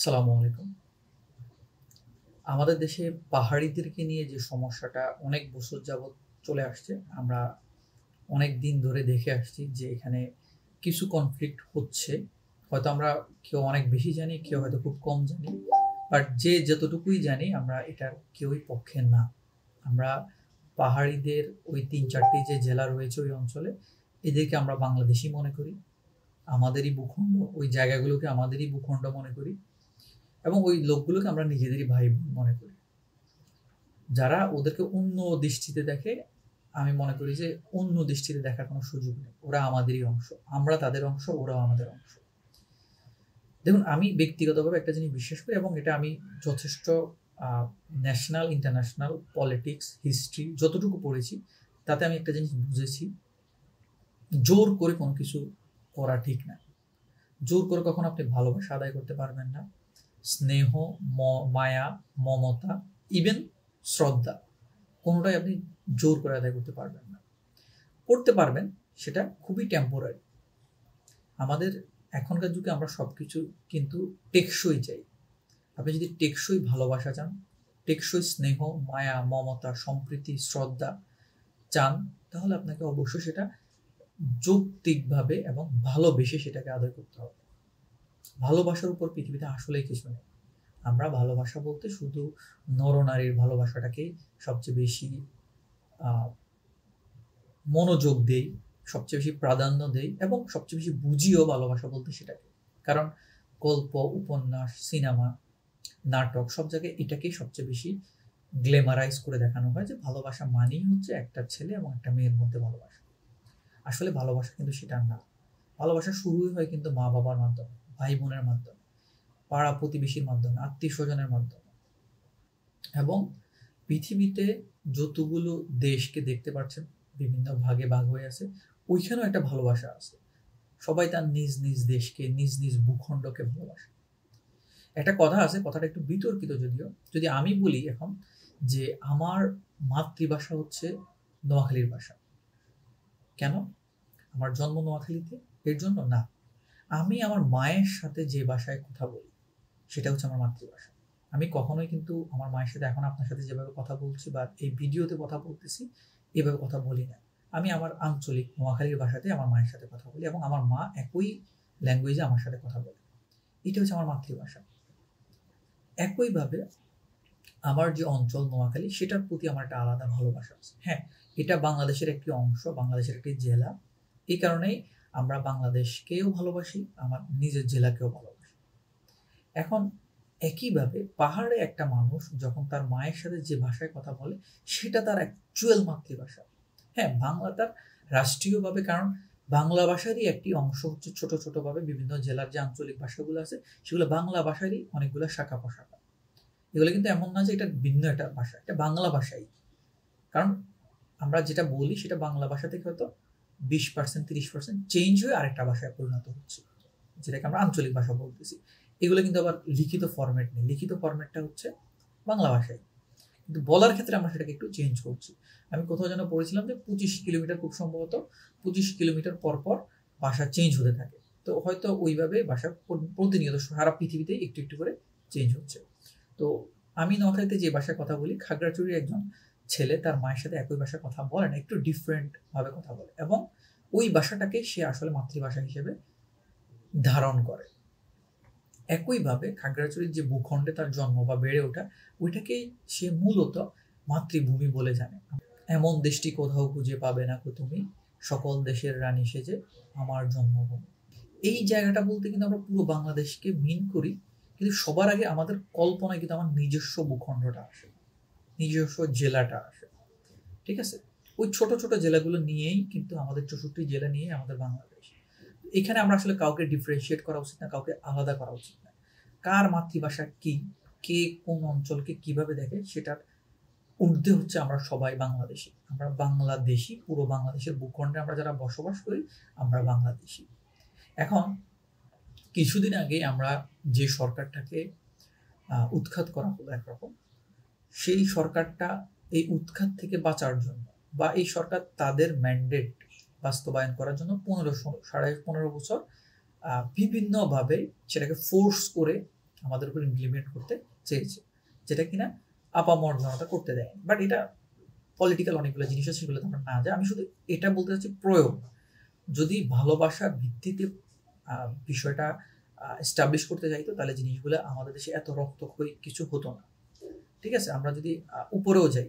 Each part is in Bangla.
আসসালামু আলাইকুম। আমাদের দেশে পাহাড়িদেরকে নিয়ে যে সমস্যাটা অনেক বছর যাবৎ চলে আসছে, আমরা অনেক দিন ধরে দেখে আসছি যে এখানে কিছু কনফ্লিক্ট হচ্ছে। হয়তো আমরা কেউ অনেক বেশি জানি, কেউ হয়তো খুব কম জানি। বাট যে যতটুকুই জানি আমরা এটার কেউই পক্ষে না। আমরা পাহাড়িদের ওই ৩-৪টি যে জেলা রয়েছে ওই অঞ্চলে, এদেরকে আমরা বাংলাদেশী মনে করি। আমাদেরই ভূখণ্ড, ওই জায়গাগুলোকে আমাদেরই ভূখণ্ড মনে করি এবং ওই লোকগুলোকে আমরা নিজেদেরই ভাই বোন মনে করি। যারা ওদেরকে অন্য দৃষ্টিতে দেখে, আমি মনে করি যে অন্য দৃষ্টিতে দেখার কোনো সুযোগ নেই। ওরা আমাদেরই অংশ, আমরা তাদের অংশ, ওরাও আমাদের অংশ। দেখুন, আমি ব্যক্তিগতভাবে একটা জিনিস বিশ্বাস করি এবং এটা আমি যথেষ্ট ন্যাশনাল ইন্টারন্যাশনাল পলিটিক্স হিস্ট্রি যতটুকু পড়েছি তাতে আমি একটা জিনিস বুঝেছি, জোর করে কোনো কিছু করা ঠিক না। জোর করে কখনো আপনি ভালোবাসা আদায় করতে পারবেন না। স্নেহ, মায়া, মমতা, ইভেন শ্রদ্ধা, কোনোটাই আপনি জোর করে আদায় করতে পারবেন না। করতে পারবেন, সেটা খুবই টেম্পোরারি। আমাদের এখনকার যুগে আমরা সব কিছু কিন্তু টেকসই চাই। আপনি যদি টেকসই ভালোবাসা চান, টেকসই স্নেহ, মায়া, মমতা, সম্প্রীতি, শ্রদ্ধা চান, তাহলে আপনাকে অবশ্যই সেটা যৌক্তিকভাবে এবং ভালোবেসে সেটাকে আদায় করতে হবে। ভালোবাসার উপর পৃথিবীতে আসলেই কিছু নেই। আমরা ভালোবাসা বলতে শুধু নরনারীর ভালোবাসাটাকে সবচেয়ে বেশি মনোযোগ দেই, সবচেয়ে বেশি প্রাধান্য দেই এবং সবচেয়ে বেশি বুঝিও ভালোবাসা বলতে সেটাকে। কারণ গল্প, উপন্যাস, সিনেমা, নাটক সব জায়গায় এটাকেই সবচেয়ে বেশি গ্ল্যামারাইজ করে দেখানো হয় যে ভালোবাসা মানেই হচ্ছে একটা ছেলে এবং একটা মেয়ের মধ্যে ভালোবাসা। আসলে ভালোবাসা কিন্তু সেটা না। ভালোবাসা শুরুই হয় কিন্তু মা বাবার মাধ্যমে, ভাই বোনের মাধ্যমে, পাড়া প্রতিবেশীর মাধ্যমে, আত্মীয় স্বজনের মাধ্যমে। এবং পৃথিবীতে যতগুলো দেশকে দেখতে পাচ্ছেন বিভিন্ন ভাগে ভাগ হয়ে আছে, ওইখানেও একটা ভালোবাসা আছে। সবাই তার নিজ নিজ দেশকে, নিজ নিজ ভূখণ্ডকে ভালোবাসে। একটা কথা আছে, কথাটা একটু বিতর্কিত যদিও। যদি আমি বলি এখন যে আমার মাতৃভাষা হচ্ছে নোয়াখালীর ভাষা, কেন? আমার জন্ম নোয়াখালীতে, এর জন্য না। আমি আমার মায়ের সাথে যে ভাষায় কথা বলি সেটা হচ্ছে আমার মাতৃভাষা। আমি কখনোই কিন্তু আমার মায়ের সাথে এখন আপনার সাথে যেভাবে কথা বলছি বা এই ভিডিওতে কথা বলতেছি এভাবে কথা বলি না। আমি আমার আঞ্চলিক নোয়াখালীর ভাষাতে আমার মায়ের সাথে কথা বলি এবং আমার মা একই ল্যাঙ্গুয়েজে আমার সাথে কথা বলে। এটা হচ্ছে আমার মাতৃভাষা। একইভাবে আমার যে অঞ্চল নোয়াখালী, সেটার প্রতি আমার একটা আলাদা ভালোবাসা আছে। হ্যাঁ, এটা বাংলাদেশের একটি অংশ, বাংলাদেশের একটি জেলা। এই কারণেই আমরা বাংলাদেশকেও ভালোবাসি, আমার নিজের জেলাকেও ভালোবাসি। এখন একইভাবে পাহাড়ে একটা মানুষ যখন তার মায়ের সাথে যে ভাষায় কথা বলে সেটা তার অ্যাকচুয়াল মাতৃভাষা। হ্যাঁ, বাংলা তার রাষ্ট্রীয়ভাবে, কারণ বাংলা ভাষারই একটি অংশ হচ্ছে ছোট ছোটভাবে বিভিন্ন জেলার যে আঞ্চলিক ভাষাগুলো আছে সেগুলো বাংলা ভাষারই অনেকগুলো শাখা প্রশাখা। এগুলো কিন্তু এমন না যে এটা ভিন্ন একটা ভাষা, এটা বাংলা ভাষাই। কারণ আমরা যেটা বলি সেটা বাংলা ভাষা থেকে হয়তো 20% 30% চেঞ্জ হয়ে আরেকটা ভাষায় পরিণত হচ্ছে, যেটাকে আমরা আঞ্চলিক ভাষা বলতেছি। এগুলো কিন্তু আবার লিখিত ফরম্যাট নেই, লিখিত ফরম্যাটটা হচ্ছে বাংলা ভাষায়, কিন্তু বলার ক্ষেত্রে আমরা সেটাকে একটু চেঞ্জ করছি। আমি কোথাও যেন পড়েছিলাম যে 25 কিলোমিটার, খুব সম্ভবত 25 কিলোমিটার পর পর ভাষা চেঞ্জ হতে থাকে। তো হয়তো ওইভাবে ভাষা প্রতিনিয়ত সারা পৃথিবীতে একটু একটু করে চেঞ্জ হচ্ছে। তো আমি নোয়াখালীতে যে ভাষায় কথা বলি, খাগড়াছড়ির একজন ছেলে তার মায়ের সাথে একই ভাষায় কথা বলে না, একটু ডিফারেন্ট ভাবে কথা বলে এবং ওই ভাষাটাকে সে আসলে মাতৃভাষা হিসেবে ধারণ করে। একইভাবে খাগড়াছড়ির যে ভূখণ্ডে তার জন্ম বা বেড়ে ওঠা, ওইটাকেই সে মূলত মাতৃভূমি বলে জানে। এমন দেশটি কোথাও খুঁজে পাবে না কো তুমি, সকল দেশের রানী সেজে আমার জন্মভূমি। এই জায়গাটা বলতে কিন্তু আমরা পুরো বাংলাদেশকে মিন করি, কিন্তু সবার আগে আমাদের কল্পনায় কিন্তু আমার নিজস্ব ভূখণ্ডটা আসে, নিজস্ব জেলাটা আসে। ঠিক আছে? ওই ছোট ছোট জেলাগুলো নিয়েই কিন্তু আমাদের 64 জেলা নিয়ে আমাদের বাংলাদেশ। এখানে আমরা আসলে কাউকে ডিফারেন্সিয়েট করা উচিত না, কাউকে আলাদা করা উচিত না। কার মাতৃভাষা কি, কে কোন অঞ্চলকে কিভাবে দেখে, সেটার ঊর্ধ্বে হচ্ছে আমরা সবাই বাংলাদেশি। আমরা বাংলাদেশি, পুরো বাংলাদেশের ভূখণ্ডে আমরা যারা বসবাস করি আমরা বাংলাদেশি। এখন কিছুদিন আগে আমরা যে সরকারটাকে উৎখাত করা হলো একরকম, সেই সরকারটা এই উৎখাত থেকে বাঁচার জন্য বা এই সরকার তাদের ম্যান্ডেট বাস্তবায়ন করার জন্য 15 বছর বিভিন্নভাবে সেটাকে ফোর্স করে আমাদের উপর ইমপ্লিমেন্ট করতে চেয়েছে, যেটা কিনা আপামর্জনতা করতে দেয়। বাট এটা পলিটিক্যাল অনেকগুলো জিনিস আছে, সেগুলো আমরা না যায়। আমি শুধু এটা বলতে চাচ্ছি, প্রয়োগ যদি ভালোবাসার ভিত্তিতে বিষয়টা এস্টাবলিশ করতে চাইতো, তাহলে জিনিসগুলো আমাদের দেশে এত রক্তক্ষয়ী কিছু হতো না। ঠিক আছে, আমরা যদি উপরেও যাই,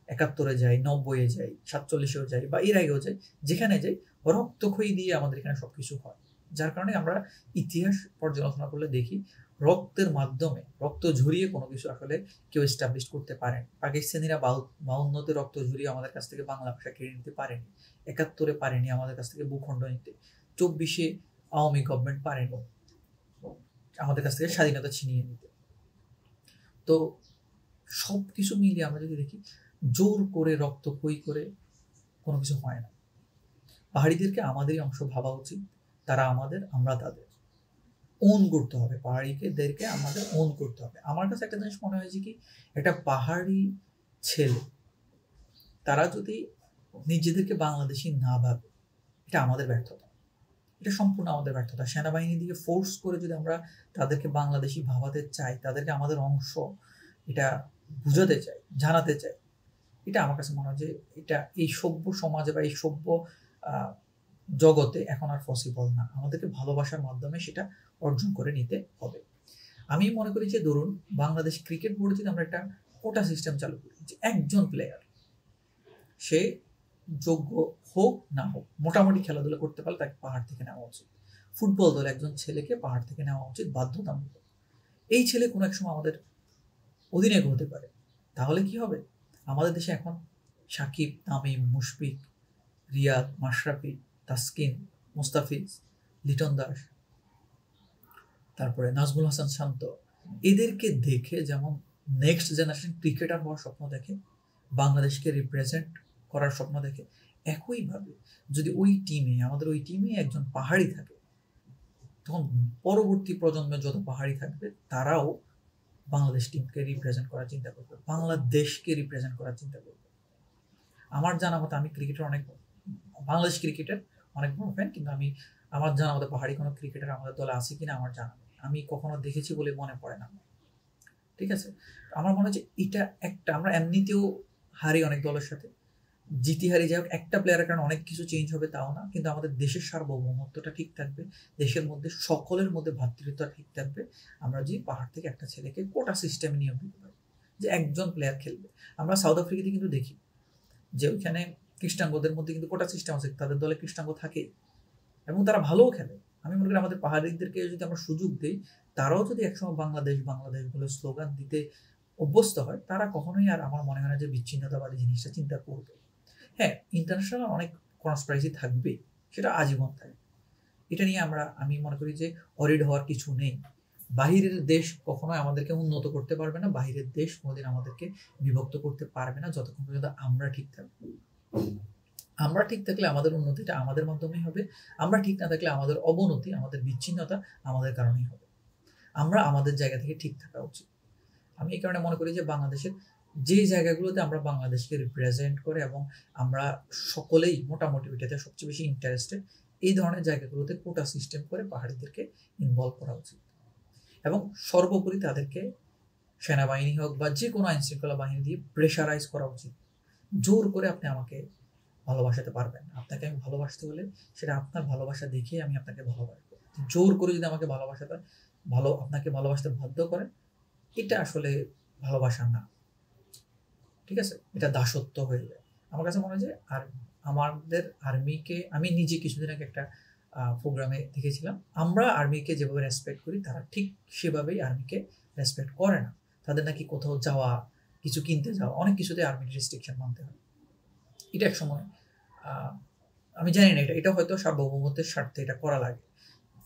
৭১-এ যাই, ৯০-এ যাই, ৪৭-এও যাই, বা এর আগেও যাই, যেখানে যাই রক্তক্ষয়ী দিয়ে আমাদের এখানে সবকিছু হয়। যার কারণে আমরা ইতিহাস পর্যালোচনা করলে দেখি রক্তের মাধ্যমে, রক্ত ঝরিয়ে কোনো কিছু আসলে কেউ এস্টাবলিশ করতে পারেন। পাকিস্তানিরা ৫২-তে রক্ত ঝরিয়ে আমাদের কাছ থেকে বাংলা ভাষা কেড়ে নিতে পারেনি, ৭১-এ পারেনি আমাদের কাছ থেকে ভূখণ্ড নিতে, ২৪-এ আওয়ামী গভর্নমেন্ট পারেনি আমাদের কাছ থেকে স্বাধীনতা ছিনিয়ে নিতে। তো সব কিছু মিলিয়ে আমরা যদি দেখি, জোর করে রক্তক্ষয়ী করে কোনো কিছু হয় না। পাহাড়িদেরকে আমাদেরই অংশ ভাবা উচিত, তারা আমাদের, আমরা তাদের। ওন করতে হবে পাহাড়িদেরকে, আমাদের ওন করতে হবে। আমার কাছে একটা জিনিস মনে হয়েছে কি, একটা পাহাড়ি ছেলে তারা যদি নিজেদেরকে বাংলাদেশি না ভাবে, এটা আমাদের ব্যর্থতা, এটা সম্পূর্ণ আমাদের ব্যর্থতা। সেনাবাহিনী দিয়ে ফোর্স করে যদি আমরা তাদেরকে বাংলাদেশি ভাবাতে চাই, তাদেরকে আমাদের অংশ এটা বুঝাতে চাই, জানাতে চাই, এটা আমার কাছে মনে হয় যে এটা এই সভ্য সমাজে বা এই সভ্য জগতে এখন আর পসিবল না। আমাদেরকে ভালোবাসার মাধ্যমে সেটা অর্জন করে নিতে হবে। আমি মনে করি যে ধরুন বাংলাদেশ ক্রিকেট বোর্ডে যদি আমরা একটা কোটা সিস্টেম চালু করি, যে একজন প্লেয়ার সে যোগ্য হোক না হোক, মোটামুটি খেলাধুলা করতে পারলে তাকে পাহাড় থেকে নেওয়া উচিত। ফুটবল দল একজন ছেলেকে পাহাড় থেকে নেওয়া উচিত বাধ্যতামূলক। এই ছেলে কোনো এক সময় আমাদের অধিনায়ক হতে পারে। তাহলে কি হবে, আমাদের দেশে এখন সাকিব, তামিম, মুশফিক, রিয়াদ, মাশরাফি, তাসকিন, মুস্তাফিজ, লিটন দাস, তারপরে নাজমুল হাসান শান্ত, এদেরকে দেখে যেমন নেক্সট জেনারেশন ক্রিকেটার হওয়ার স্বপ্ন দেখে, বাংলাদেশকে রিপ্রেজেন্ট করার স্বপ্ন দেখে, একইভাবে যদি ওই টিমে, আমাদের ওই টিমে একজন পাহাড়ি থাকে, তখন পরবর্তী প্রজন্মে যত পাহাড়ি থাকবে তারাও বাংলাদেশ টিমকে রিপ্রেজেন্ট করার চিন্তা করবে, বাংলাদেশকে রিপ্রেজেন্ট করার চিন্তা করবে। আমার জানা মতো, আমি ক্রিকেটের অনেক, বাংলাদেশ ক্রিকেটের অনেক বড় ফ্যান, কিন্তু আমি, আমার জানা মতো পাহাড়ি কোনো ক্রিকেটার আমাদের দলে আছে কিনা আমার জানা নেই, আমি কখনো দেখেছি বলে মনে পড়ে না। ঠিক আছে, আমার মনে হচ্ছে এটা একটা, আমরা এমনিতেও হারি অনেক দলের সাথে, জিতি হারি, যাই হোক, একটা প্লেয়ারের কারণে অনেক কিছু চেঞ্জ হবে তাও না, কিন্তু আমাদের দেশের সার্বভৌমত্বটা ঠিক থাকবে, দেশের মধ্যে সকলের মধ্যে ভ্রাতৃত্ব ঠিক থাকবে আমরা যদি পাহাড় থেকে একটা ছেলেকে কোটা সিস্টেমে নিয়োগ দিতে পারি, যে একজন প্লেয়ার খেলবে। আমরা সাউথ আফ্রিকাতে কিন্তু দেখি যে ওইখানে কৃষ্ণাঙ্গদের মধ্যে কিন্তু কোটা সিস্টেম আছে, তাদের দলে কৃষ্ণাঙ্গ থাকে এবং তারা ভালোও খেলে। আমি মনে করি আমাদের পাহাড়িদেরকে যদি আমরা সুযোগ দিই, তারাও যদি একসময় বাংলাদেশ বাংলাদেশ বলে স্লোগান দিতে অভ্যস্ত হয়, তারা কখনোই আর আমার মনে হয় না যে বিচ্ছিন্নতাবাদী জিনিসটা চিন্তা করবে। হ্যাঁ, ইন্টারন্যাশনাল অনেক কনস্পিরেসি থাকবে, সেটা আজীবন থাকে, এটা নিয়ে আমি মনে করি যে অরিড হওয়ার কিছু নেই। বাহিরের দেশ কখনোই আমাদেরকে উন্নত করতে পারবে না, বাহিরের দেশ কোনোদিন আমাদেরকে বিভক্ত করতে পারবে না, যতক্ষণ পর্যন্ত আমরা ঠিক থাকবো। আমরা ঠিক থাকলে আমাদের উন্নতিটা আমাদের মাধ্যমেই হবে, আমরা ঠিক না থাকলে আমাদের অবনতি, আমাদের বিচ্ছিন্নতা আমাদের কারণেই হবে। আমরা আমাদের জায়গা থেকে ঠিক থাকা উচিত। আমি এই কারণে মনে করি যে বাংলাদেশের যে জায়গাগুলোতে আমরা বাংলাদেশকে রিপ্রেজেন্ট করে এবং আমরা সকলেই মোটামুটি ওইটাতে সবচেয়ে বেশি ইন্টারেস্টেড, এই ধরনের জায়গাগুলোতে কোটা সিস্টেম করে পাহাড়িদেরকে ইনভলভ করা উচিত এবং সর্বোপরি তাদেরকে সেনাবাহিনী হোক বা যে কোনো আইন শৃঙ্খলা বাহিনী দিয়ে প্রেশারাইজ করা উচিত। জোর করে আপনি আমাকে ভালোবাসাতে পারবেন না, আপনাকে আমি ভালোবাসতে হলে সেটা আপনার ভালোবাসা দেখে আমি আপনাকে ভালোবাসবো। জোর করে যদি আমাকে আপনাকে ভালোবাসতে বাধ্য করে, এটা আসলে ভালোবাসা না, ঠিক আছে, এটা দাসত্ব হয়ে যায়। আমার কাছে মনে হয় যে, আর আমাদের আর্মিকে, আমি নিজে কিছুদিন আগে একটা প্রোগ্রামে দেখেছিলাম, আমরা আর্মিকে যেভাবে রেসপেক্ট করি তারা ঠিক সেভাবেই আর্মিকে রেসপেক্ট করে না। তাদের নাকি কোথাও যাওয়া, কিছু কিনতে যাওয়া, অনেক কিছুতে আর্মির রেস্ট্রিকশন মানতে হয়। এটা এক সময়, আমি জানি না, এটা হয়তো সার্বভৌমত্বের স্বার্থে এটা করা লাগে,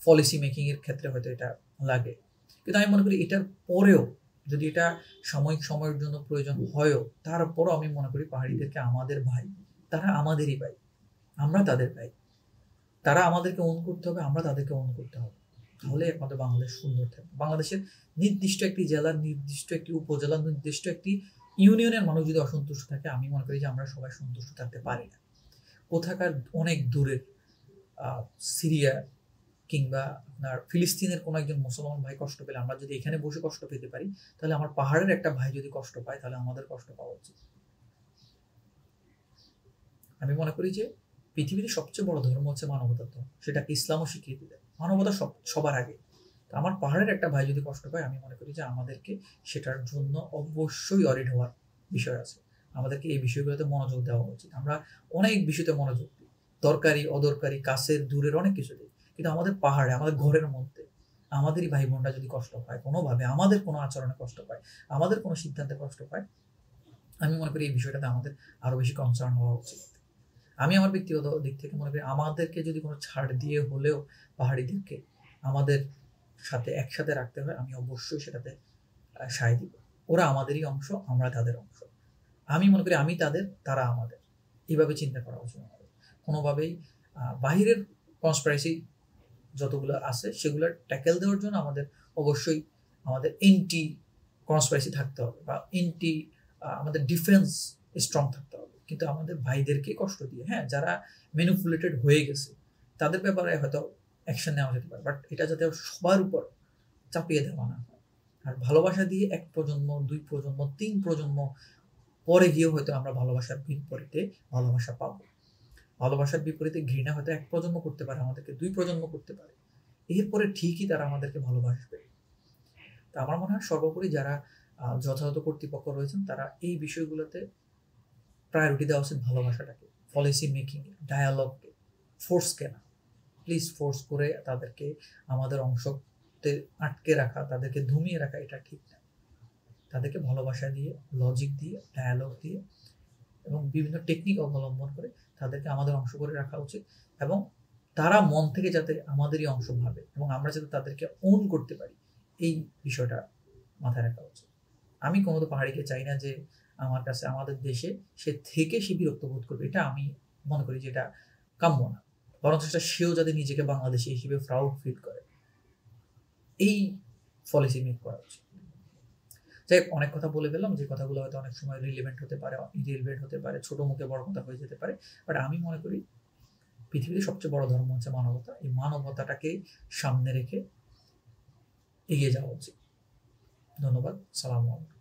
পলিসি মেকিং এর ক্ষেত্রে হয়তো এটা লাগে, কিন্তু আমি মনে করি এটার পরেও যদি এটা সাময়িক সময়ের জন্য প্রয়োজন হয়ও, তারপরও আমি মনে করি পাহাড়িদেরকে আমাদের ভাই, তারা আমাদেরই ভাই, আমরা তাদের ভাই, তারা আমাদেরকে ওন করতে হবে, আমরা তাদেরকে ওন করতে হবে, তাহলে একমাত্র বাংলাদেশ সুন্দর থাকবে। বাংলাদেশের নির্দিষ্ট একটি জেলার, নির্দিষ্ট একটি উপজেলার, নির্দিষ্ট একটি ইউনিয়নের মানুষ যদি অসন্তুষ্ট থাকে, আমি মনে করি যে আমরা সবাই সন্তুষ্ট থাকতে পারি না। কোথাকার অনেক দূরের সিরিয়া কিংবা আপনার ফিলিস্তিনের কোনো একজন মুসলমান ভাই কষ্ট পেলে আমরা যদি এখানে বসে কষ্ট পেতে পারি, তাহলে আমার পাহাড়ের একটা ভাই যদি কষ্ট পায় তাহলে আমাদের কষ্ট পাওয়া উচিত। আমি মনে করি যে পৃথিবীতে সবচেয়ে বড় ধর্ম হচ্ছে মানবতার ধর্ম, সেটাকে ইসলামও স্বীকৃতি দেয়। মানবতা সবার আগে। তো আমার পাহাড়ের একটা ভাই যদি কষ্ট পায়, আমি মনে করি যে আমাদেরকে সেটার জন্য অবশ্যই অডিট হওয়ার বিষয় আছে। আমাদেরকে এই বিষয়গুলোতে মনোযোগ দেওয়া উচিত। আমরা অনেক বিষয়তে মনোযোগ দিই, দরকারি অদরকারি, কাছের দূরের অনেক কিছু দিই, কিন্তু আমাদের পাহাড়ে, আমাদের ঘরের মধ্যে আমাদেরই ভাই বোনরা যদি কষ্ট পায় কোনোভাবে, আমাদের কোনো আচরণে কষ্ট পায়, আমাদের কোনো সিদ্ধান্তে কষ্ট পায়, আমি মনে করি এই বিষয়টাতে আমাদের আরো বেশি কনসার্ন হওয়া উচিত। আমি আমার ব্যক্তিগত দিক থেকে মনে করি আমাদেরকে যদি কোনো ছাড় দিয়ে হলেও পাহাড়িদেরকে আমাদের সাথে একসাথে রাখতে হয়, আমি অবশ্যই সেটাতে সায় দিব। ওরা আমাদেরই অংশ, আমরা তাদের অংশ। আমি মনে করি আমি তাদের, তারা আমাদের, এইভাবে চিন্তা করা উচিত আমাদের। কোনোভাবেই বাহিরের কনস্পিরেসি যতগুলো আছে সেগুলো ট্যাকেল দেওয়ার জন্য আমাদের অবশ্যই আমাদের এন্টি কনস্পিরেসি থাকতে হবে, বা এন্টি আমাদের ডিফেন্স স্ট্রং থাকতে হবে। কিন্তু আমাদের ভাইদেরকে কষ্ট দিয়ে, হ্যাঁ, যারা ম্যানিপুলেটেড হয়ে গেছে তাদের ব্যাপারে হয়তো অ্যাকশন নেওয়া যেতে পারে, বাট এটা যাতে সবার উপর চাপিয়ে দেওয়া না হয়। আর ভালোবাসা দিয়ে 1 প্রজন্ম, 2 প্রজন্ম, 3 প্রজন্ম পরে গিয়েও হয়তো আমরা ভালোবাসার বিপরীতে ভালোবাসা পাবো। ভালোবাসার বিপরীতে ঘৃণা হয়তো 1 প্রজন্ম করতে পারে, আমাদেরকে 2 প্রজন্ম করতে পারে, এরপরে ঠিকই তারা আমাদেরকে ভালোবাসবে। তো আমার মনে হয় সর্বোপরি যারা যথাযথ কর্তৃপক্ষ রয়েছেন তারা এই বিষয়গুলোতে প্রায়োরিটি দেওয়া উচিত ভালোবাসাটাকে, পলিসি মেকিং, ডায়ালগকে, ফোর্সকে না। প্লিজ ফোর্স করে তাদেরকে আমাদের অংশতে আটকে রাখা, তাদেরকে ধুমিয়ে রাখা, এটা ঠিক না। তাদেরকে ভালোবাসা দিয়ে, লজিক দিয়ে, ডায়ালগ দিয়ে এবং বিভিন্ন টেকনিক অবলম্বন করে তাদেরকে আমাদের অংশ করে রাখা উচিত, এবং তারা মন থেকে যাতে আমাদেরই অংশ ভাবে এবং আমরা যাতে তাদেরকে ওন করতে পারি, এই বিষয়টা মাথায় রাখা উচিত। আমি কোনো তো পাহাড়িকে চাই না যে আমার কাছে, আমাদের দেশে সে থেকে সে বিরক্ত বোধ করবে, এটা আমি মনে করি যে এটা কাম্য না। বরঞ্চ সেও যাতে নিজেকে বাংলাদেশি হিসেবে প্রাউড ফিল করে, এই পলিসি মেক করা উচিত। যাই অনেক কথা বলে ফেললাম, যে কথাগুলো হয়তো অনেক সময় রিলেভেন্ট হতে পারে, ইরিলেভেন্ট হতে পারে, ছোট মুখে বড় কথা হয়ে যেতে পারে, বাট আমি মনে করি পৃথিবীতে সবচেয়ে বড় ধর্ম হচ্ছে মানবতা। এই মানবতাটাকে সামনে রেখে এগিয়ে যাওয়া উচিত। ধন্যবাদ। সালাম আলাইকুম।